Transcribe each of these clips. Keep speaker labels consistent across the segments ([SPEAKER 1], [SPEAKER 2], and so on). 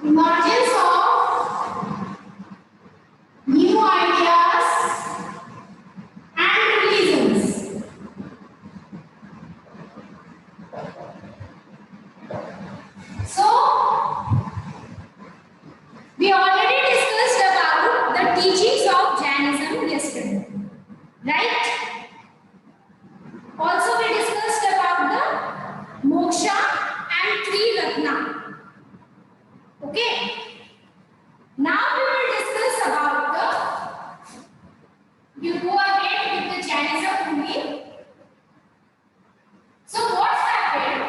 [SPEAKER 1] Emergence of new ideas and religions. So, we already discussed about the teachings of Jainism yesterday, right? Also, we discussed about the moksha and three ratna. Okay. Now we will discuss about the. You go ahead with the Jainism only. So what happened?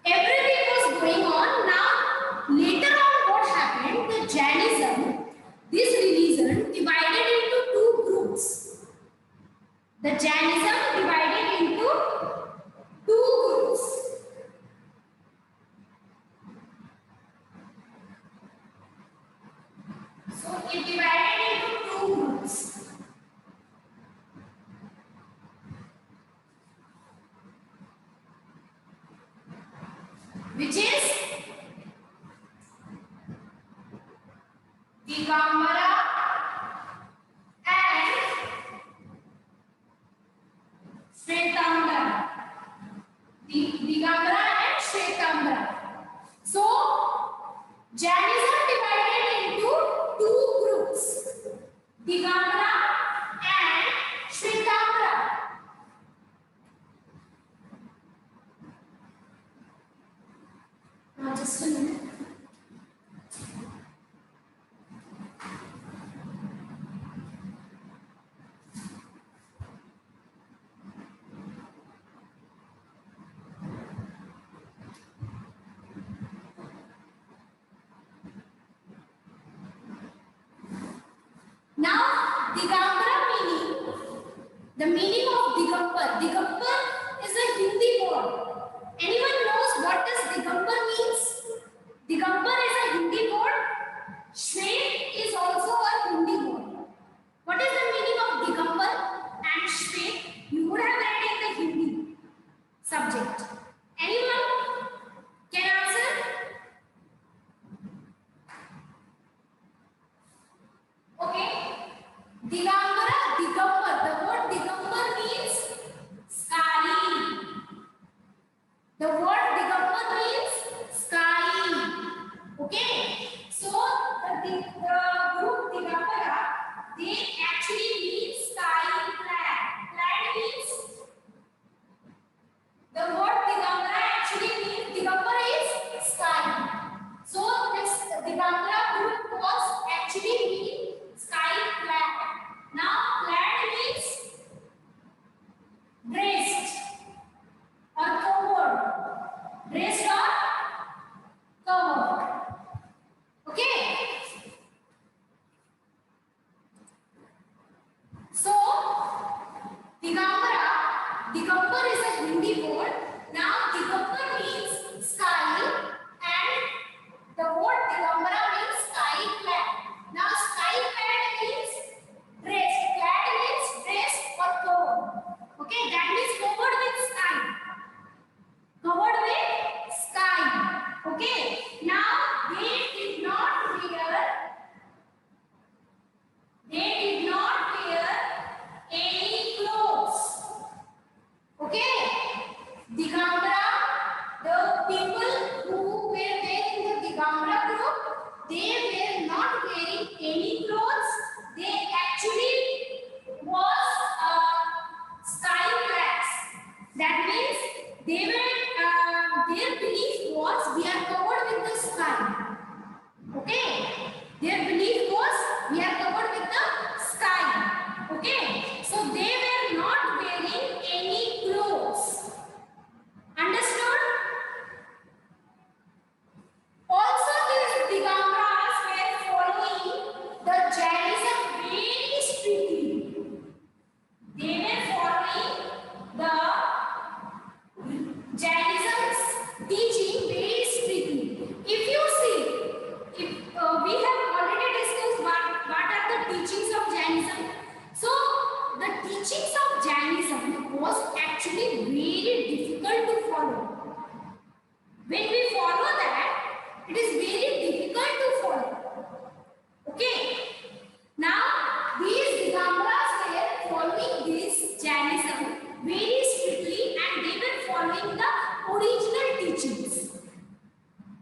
[SPEAKER 1] Everything was going on. Now later on, what happened? The Jainism, this religion, divided into two groups. The Jainism divided into two groups. So it divided into two groups. Which is Digambara and Shvetambara. Digambara and Shvetambara. So Jainism divided into two groups, Digambara and Shvetambara. Now just a minute. Now, Digambara meaning, the meaning of Digambar. Digambar is a Hindi word. Anyone knows what does Digambar means?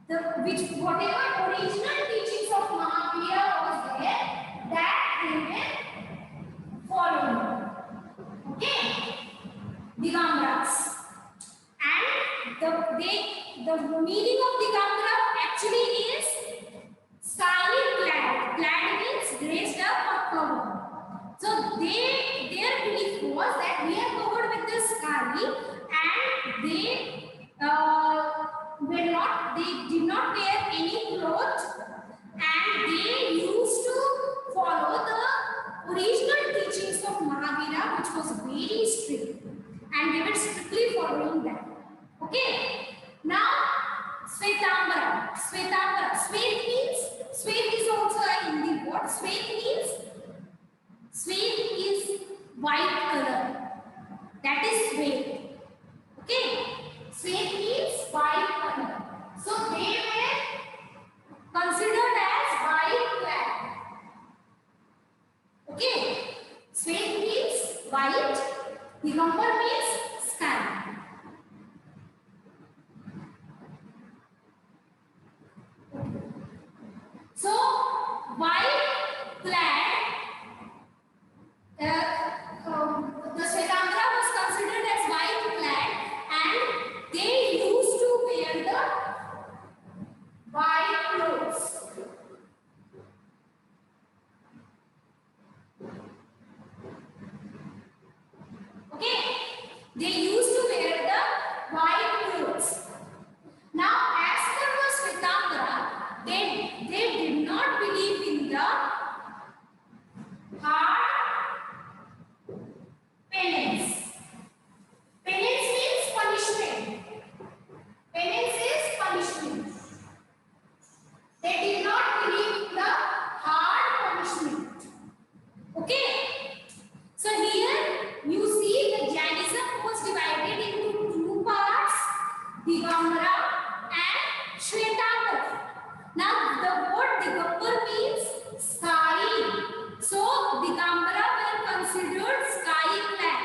[SPEAKER 1] which whatever original teachings of Mahavira was there, that they were following. Okay, Digambaras. And the meaning of Digambara actually is skyey clad. Clad means graced up or covered. So their belief was that we are covered with the sky, and they did not wear any clothes, and they used to follow the original teachings of Mahavira, which was very strict, and they were strictly following that. Okay, now Svetambara. Svet means, Svet is also a Hindi word. Svet is white color. That is Svet. Okay, Svet means white color. So they were considered as white clad. Okay, Svet means white. Digambar means sky. So white clad, the Svetambara was considered as white clad, and they used to wear the white clothes. Okay, they used to wear the white clothes. Now, as per the Svetambara, they did not believe in the hard penance. Penance means punishment. Penance is punishment. They did not believe in the hard punishment. Okay. So here you see the Jainism was divided into two parts, Digambara and Shvetambara. Now the word Digambar means sky. So Digambara were considered sky clad.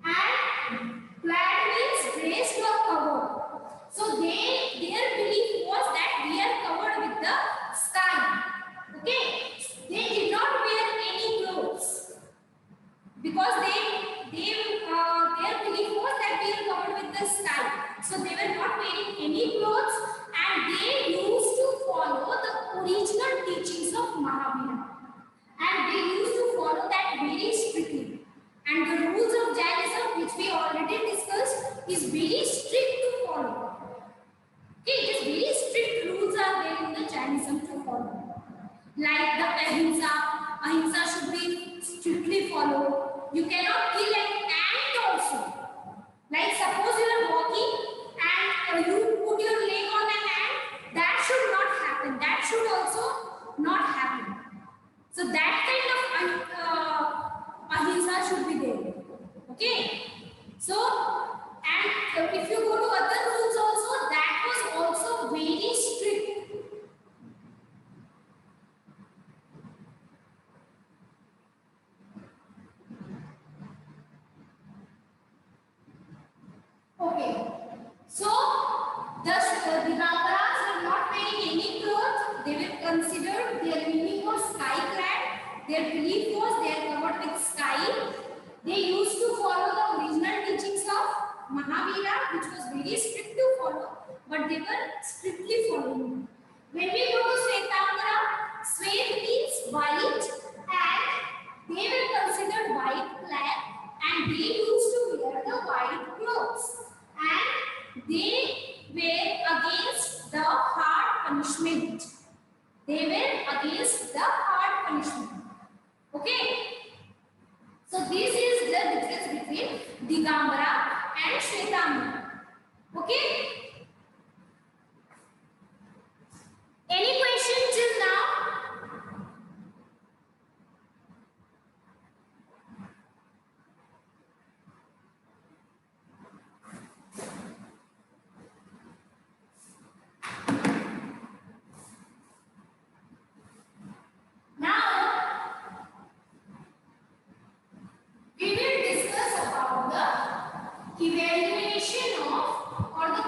[SPEAKER 1] And clad means graced or covered. So their belief was that we are covered with the sky. Okay. They did not wear any clothes, because their belief was that we are covered with the sky. So they were not wearing any clothes, and they used to follow the original teachings of Mahavira, and they used to follow that very strictly. And the rules of Jainism, which we already discussed, is very strict to follow. Okay, it is very strict rules are there in the Jainism to follow. Like the ahimsa should be strictly followed. You cannot kill an ant also. Like suppose you are walking and you put your leg on an ant, that should not happen. That should also not happen. So that kind of ahimsa should be there. Okay. So, and if you go to other rules also, that was also very strict. Okay, so the Digambaras were not wearing any clothes. They were considered, their meaning was sky clad. Their belief was they are covered with sky. They used to follow the original teachings of Mahavira, which was very strict to follow, but they were strictly following. When we go to Svetambara, Svet means white, and they were considered white clad, and they used to wear the white clothes. And they were against the hard punishment. They were against the hard punishment. Okay. So this is the difference between Digambara and Shvetambara. Okay. Any questions till now? Evaluation of or the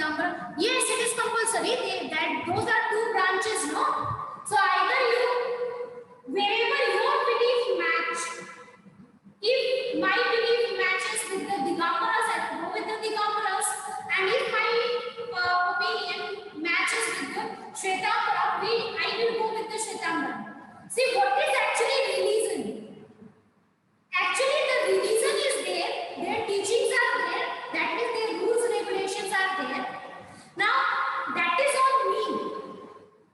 [SPEAKER 1] Pitambara. Yes, it is compulsory. Those are two branches, no? So either you, wherever your belief match, if my belief matches with the Digambaras, I go with the Digambaras, and if my opinion matches with the Shvetambara, I will go with the Shvetambara. See, what is actually religion? Actually, the religion is there, their teachings are there, that means their rules, regulations are there. Now, that is on me.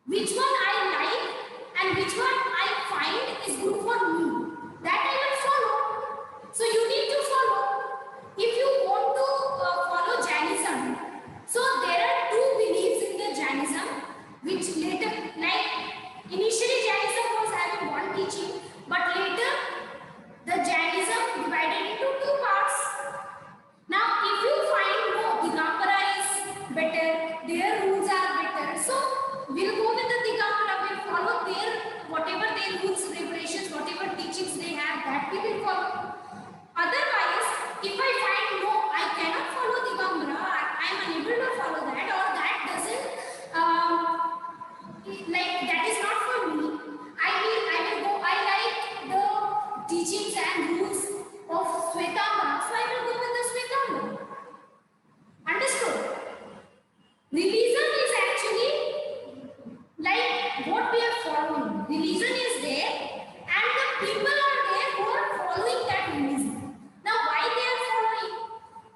[SPEAKER 1] Which one I like and which one I find is good for me, that I will follow. So you need to follow. If you want to follow Jainism, so there are two beliefs in the Jainism, which later, like initially Jainism was having one teaching, but later the Jainism divided into two parts. Now, if you find no, Digambara is better, their rules are better, so we'll go with the Digambara, we'll follow their, whatever their rules, regulations, whatever teachings they have, that we will follow. Otherwise, if I find no, I cannot follow Digambara, I am unable to follow that, or that doesn't, like that is not for me, I will go, I like the teachings and rules of Shvetambara, so I will go with the Shvetambara. Understood? Religion is actually like what we are following. Religion is there and the people are there who are following that religion. Now why they are following?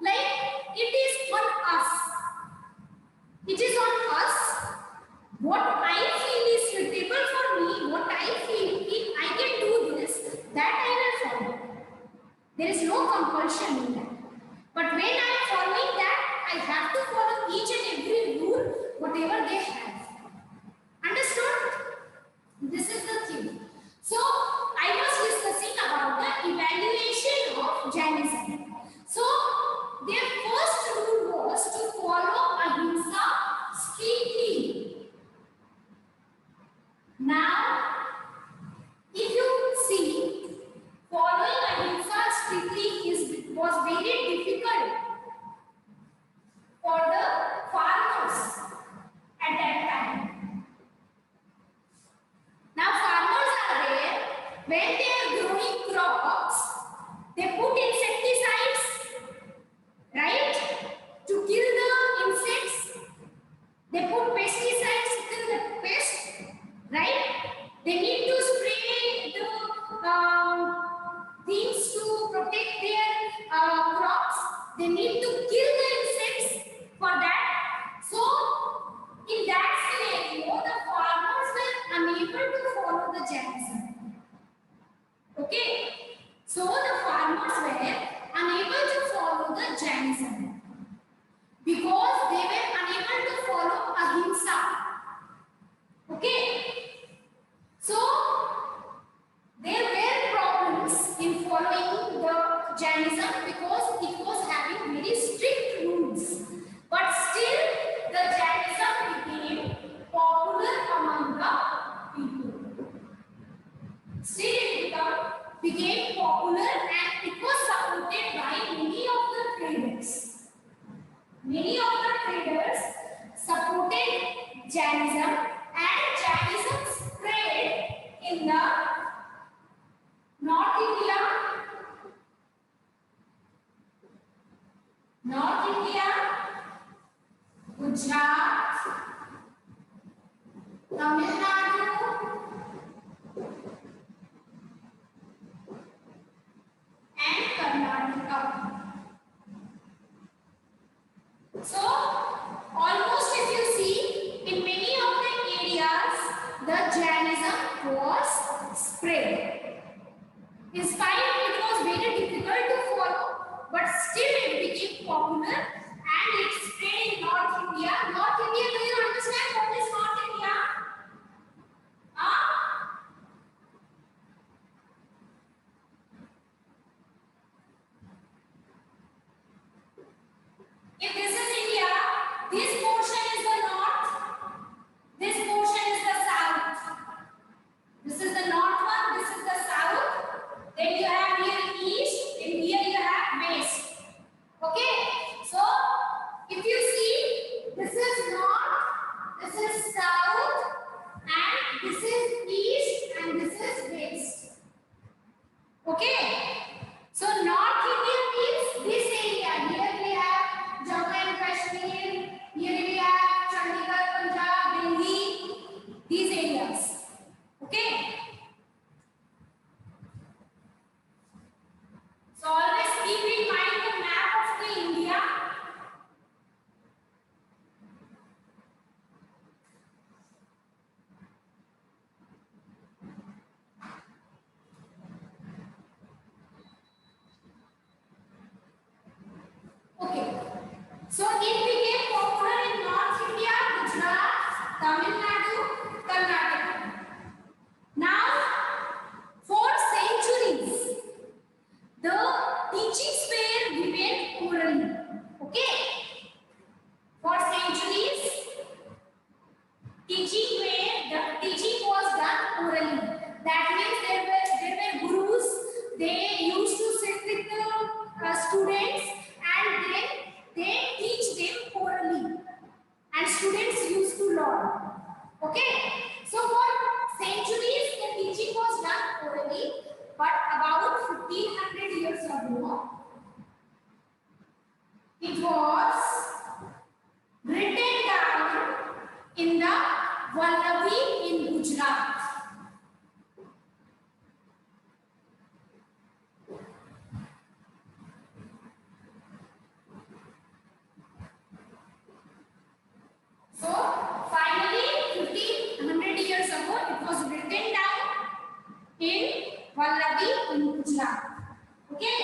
[SPEAKER 1] Like it is on us. It is on us. What I feel is suitable for me, what I feel, if I can do this, that I will follow. There is no compulsion in that. But when I am following that, I have to follow each and every rule, whatever they have. Understood? This is the thing. So, I was discussing about the evaluation of Jainism. So, their first rule was to follow ahimsa strictly. Now, if you see, following ahimsa strictly was very difficult for the farmers at that time. Now, farmers are there, when they are growing crops, they put insecticides, right, to kill the insects. They put pesticides to kill the pest, right? They need to spray the things to protect their crops. They need to kill the insects for that. So, in that scenario, the farmers were unable to follow the Jainism. Okay? So, the farmers were unable to follow the Jainism because they were unable to follow ahimsa. Okay? So, there were problems in following the Jainism because it was having very strict rules. But still, the Jainism became popular among the people. Still, it became popular and it was supported by many of the traders. Many of the traders supported Jainism and Jainism spread in the North India, Gujarat, Tamil Nadu, and Karnataka. So, almost if you see, in many of the areas, the Jainism was spread. In spite it was very difficult to follow, but still it became popular and it spread in North India. North India, do you understand what is North India? So it became popular in North India, Gujarat, Tamil Nadu, Karnataka. Now, for centuries, the teachings were given orally. Okay? For centuries, teaching was done orally. That means there were gurus. They used to sit with the students and then they teach them orally, and students used to learn. Okay, so for centuries the teaching was done orally, but about 1500 years ago it was written down in the Vallavi in Gujarat. So finally 1500 years ago it was written down in Vallavi in Gujarat. Okay,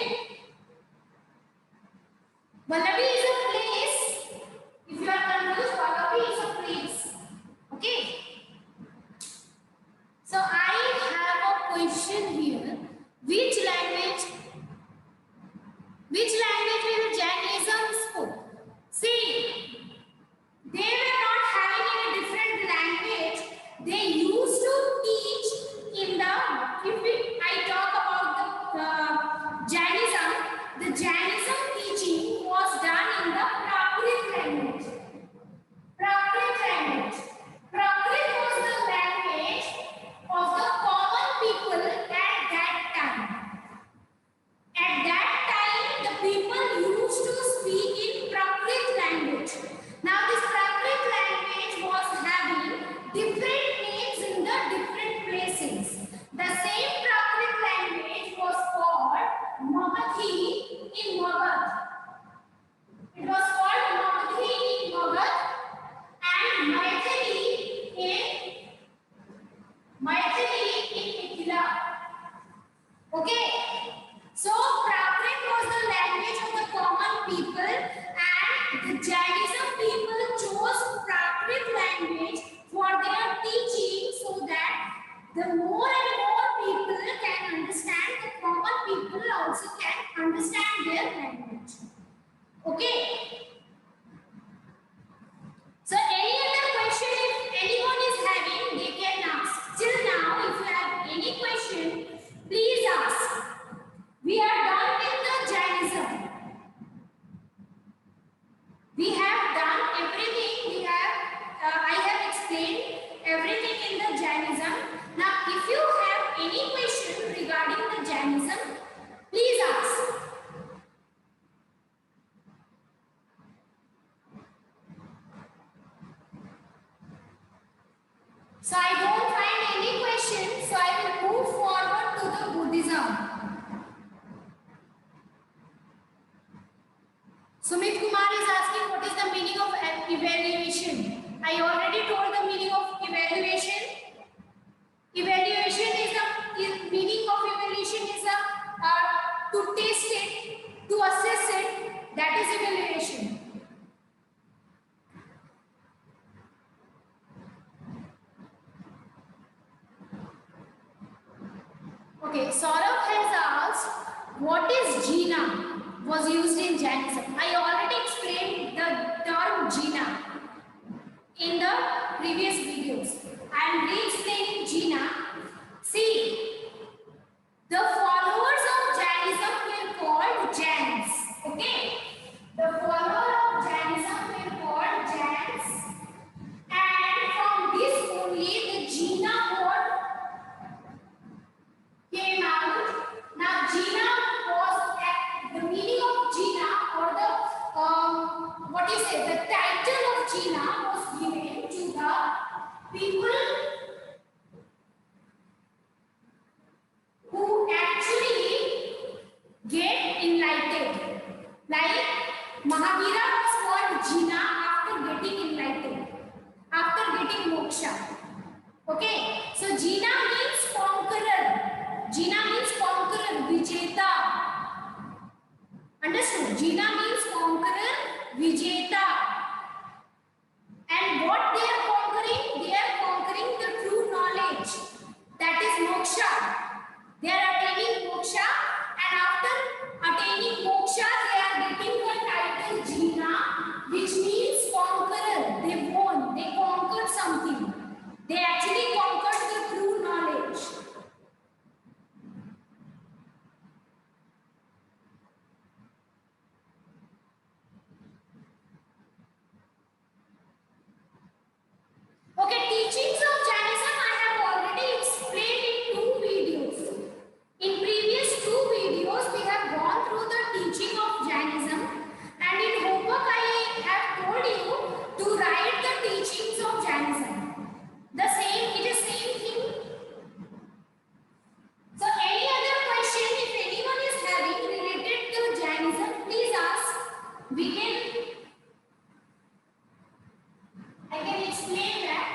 [SPEAKER 1] Vallavi is a place. If you are confused, Vallavi is a place. Okay, so I have a question here. Which language will Jainism spoke? See, they were not having any different language. They used to teach in the, I talk about the Jainism, the Jainism teaching was done in the Prakrit language. Prakrit language. Prakrit was the language of the common people at that time. At that time, the people used to speak in Prakrit language. Now, this Prakrit language was having different names in the different places. The same Prakrit language was called Magadhi in Magad. It was called Magadhi in Magad and Maithili in Mithila. Okay. So Prakrit was the language of the common people, and the Jainism people chose Prakrit language for their teaching so that the more and more people can understand, the common people also can understand their language. Okay. So any other question if anyone is having, they can ask. Till now, if you have any question, please ask. We are done with the Jainism. We have done everything. I have explained everything in the Jainism. Now, if you have any question regarding the Jainism, please ask. So I don't find any question, so I will move forward to the Buddhism. Sumit Kumar is asking what is the meaning of evaluation. I already told the meaning of evaluation. Evaluation is the meaning of evaluation is to test it, to assess it. That is evaluation. Okay, Saurabh has asked what is Jina was used in Jainism. I already explained the term Jina in the previous videos. I am re-explaining Jina. See, the followers of Jainism were called Jains. Okay, the followers of Jainism were called Jains, and from this only the Jina word came out. Now, Jina was the meaning of Jina, or the what you say, the title of Jina was given to the people who actually get enlightened. Like Mahavira was called Jina after getting enlightened, after getting moksha. Okay, so Jina means conqueror. Jina means conqueror, Vijeta. Understood? Jina means conqueror, Vijeta. we can, I can explain that.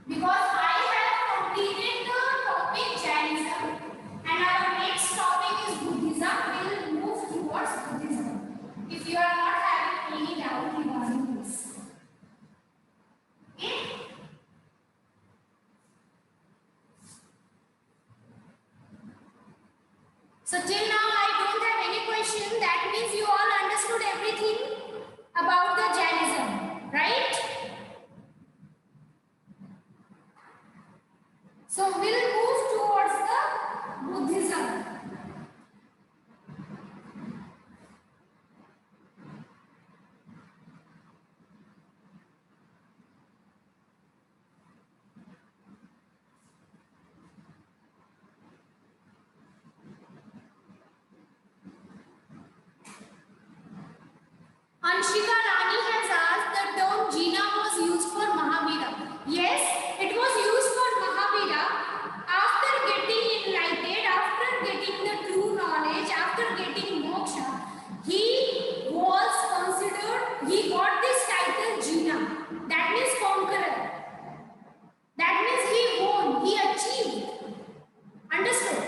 [SPEAKER 1] Because I have completed the topic Jainism and our next topic is Buddhism. We will move towards Buddhism. If you are not having any doubt regarding this. Okay? So till now I don't have any question. That means you all understood everything about the Jainism, right? So we'll move towards the Buddhism. Anshika Rani has asked the term Jina was used for Mahavira. Yes, it was used for Mahavira after getting enlightened, after getting the true knowledge, after getting moksha. He was considered, he got this title Jina. That means conqueror. That means he won, he achieved. Understood?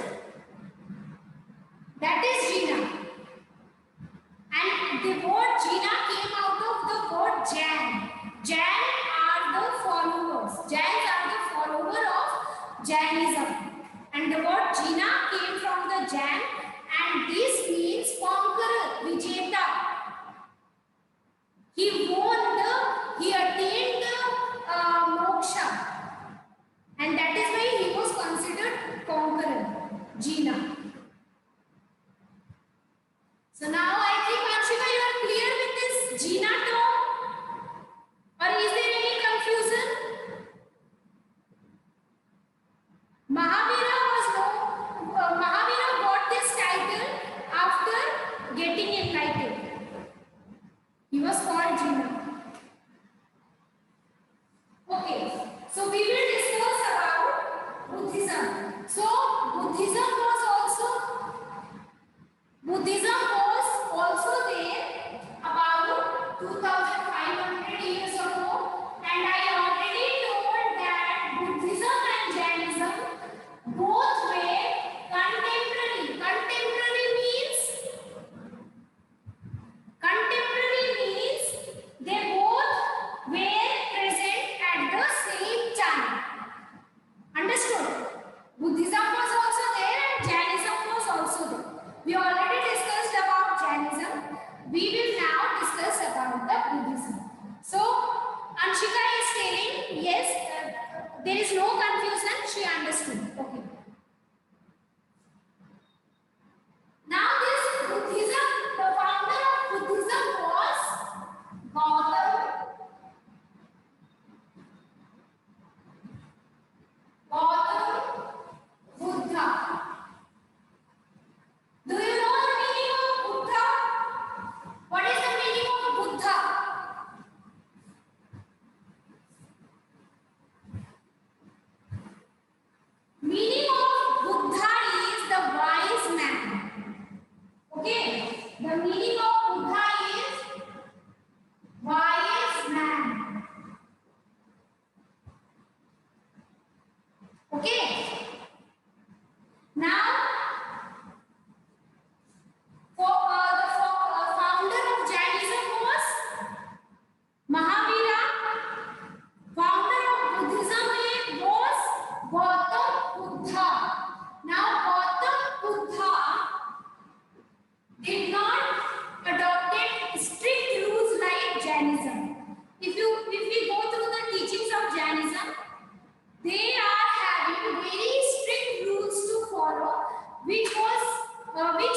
[SPEAKER 1] That is Jina. And the word Jina came out of the word Jain. Jain are the followers. Jains are the follower of Jainism. And the word Jina came from the Jain and this means conqueror, Vijeta. He won he attained the moksha. And that is why he was considered conqueror, Jina. So now I think Anshika you are clear with this Jina term or is there any confusion? Mahavira got this title after getting enlightened. He was called Jina. Okay, so we will discuss about Buddhism. So Buddhism was also there about 2500 years ago and I already told that Buddhism and Jainism both were contemporary. Contemporary means they both were present at the same time. Understood? Buddhism was also there and Jainism was also there. We already discussed about Jainism. We will now discuss about the Buddhism. So, Anshika is telling, yes, there is no confusion. She understood. Okay. Now this Buddhism, the founder of Buddhism was Gautam Buddha. Do you know the meaning of Buddha? What is the meaning of Buddha? Meaning of Buddha is the wise man. Okay? The meaning of Buddha is wise man. Okay? Now, the founder of Jainism was Mahavira. Founder of Buddhism was Gautam Buddha. Now Gautam Buddha did not adopt strict rules like Jainism. If we go through the teachings of Jainism, they are having very strict rules to follow, which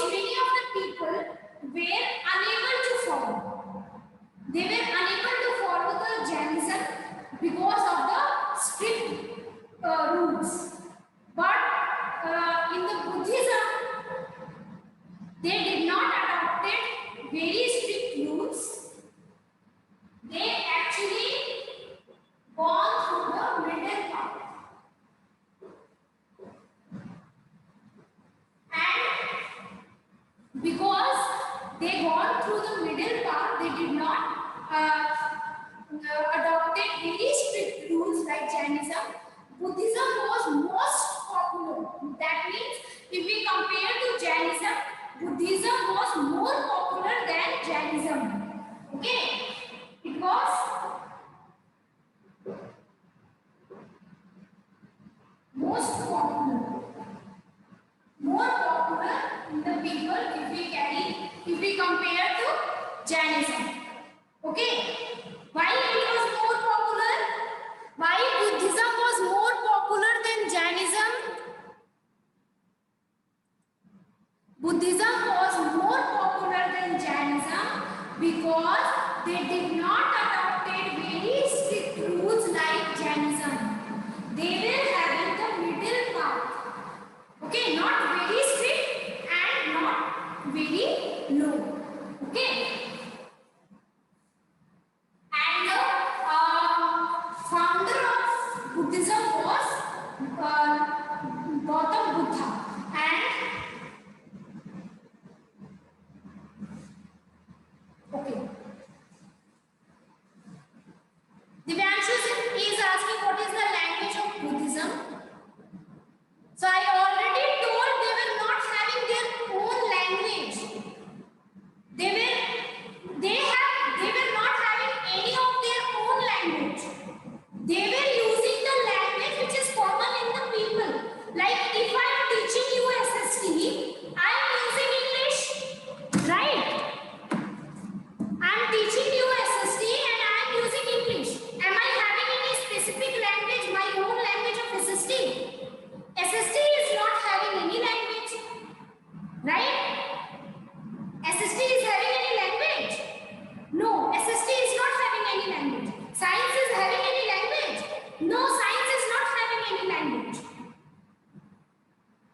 [SPEAKER 1] many of the people were unable to follow. They were unable to follow the Jainism because of the strict rules. But in the Buddhism, they did not adopt very strict rules. They actually gone through the middle path. they gone through the middle path. They did not adopted very strict rules like Jainism. Buddhism was most popular. That means if we compare to Jainism, Buddhism was more popular than Jainism. Okay, it was most popular, more popular in the people if we compare to Jainism. Okay, why it was more popular? Why Buddhism was more popular than Jainism? Buddhism was more popular than Jainism because they did not adopted very strict rules like Jainism. They were having the middle path. Okay, not very strict and not very low. Okay. And the founder of Buddhism was Gautam Buddha. And okay, Divyanshu is asking what is the language of Buddhism. So I already told they were not having their own language. They were not having any of their own language. They were using the language which is common in the people. Like if I am teaching you SST, I am using English, right? I am teaching you SST and I am using English. Am I having any specific language, my own language of SST? SST is not having any language, right? SST is having any language? No, SST is not having any language. Science is having any language? No, science is not having any language.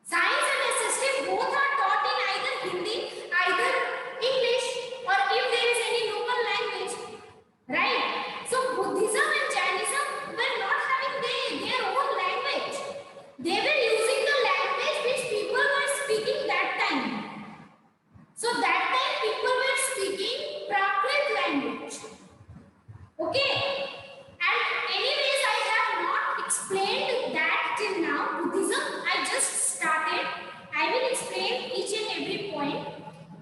[SPEAKER 1] Science and SST both are taught in either Hindi, either English, or if there is any local language, right? So Buddhism and Jainism were not having their own language. They were using the language which people were speaking that time. So that time people were speaking Prakrit language. Okay. And anyways, I have not explained that till now. Buddhism, I just started. I will explain each and every point.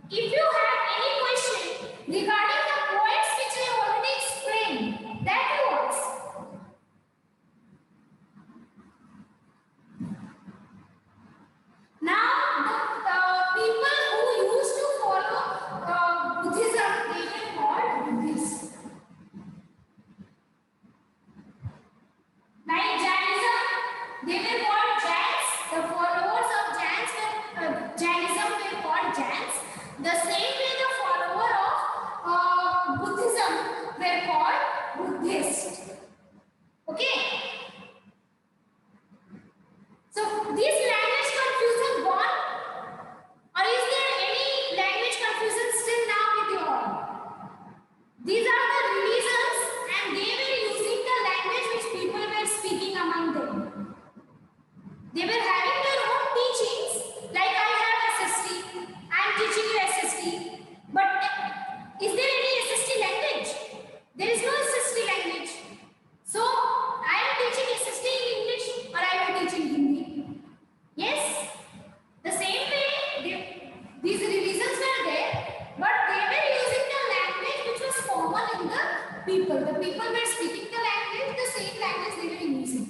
[SPEAKER 1] If you have any question regarding the points which I already explained, that you ask. Now, the people who used to follow Buddhism, they were called Buddhists. Like Jainism, they were called Jains. The followers of Jainism were called Jains. The same way the follower of Buddhism were called Buddhists. Okay. So this language confusion gone, or is there any language confusion still now with you all? These are the religions and they were using the language which people were speaking among them. They were having their own teachings, like I have SST, I am teaching you SST, but is there any SST language? There is no SST language. So I am teaching SST in English or I am teaching Hindi. Yes, the same way these religions were there, but they were using the language which was common in the people. The people were speaking the language, the same language they were using.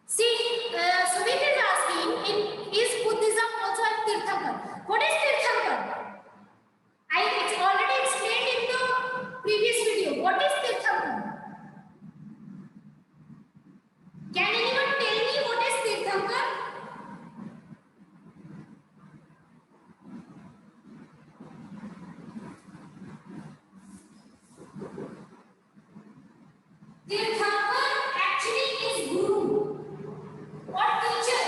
[SPEAKER 1] See, Sumit is asking, is Buddhism also a Tirthankar? What is Tirthankar? I already explained in the previous video. What is Tirthankar? Can anyone tell me what is Tirthankar? Tirthankar actually is Guru or teacher.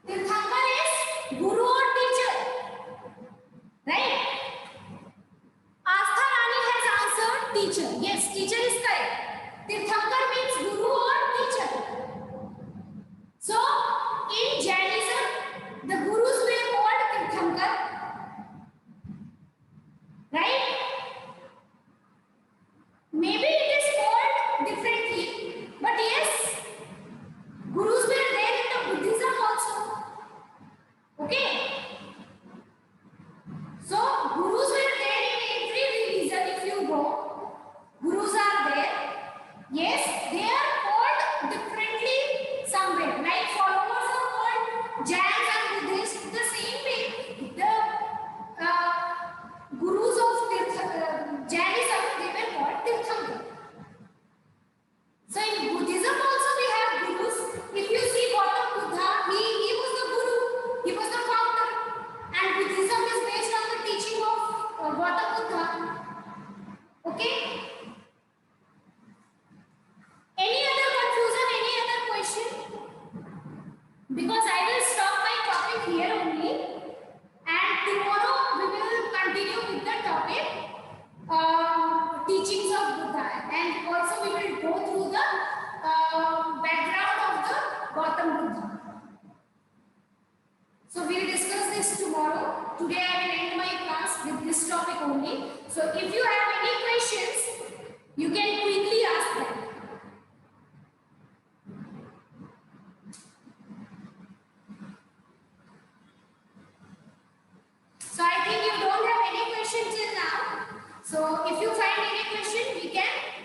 [SPEAKER 1] Tirthankar is Guru or teacher. today I will end my class with this topic only. So if you have any questions, you can quickly ask them. So I think you don't have any questions till now. So if you find any question, we can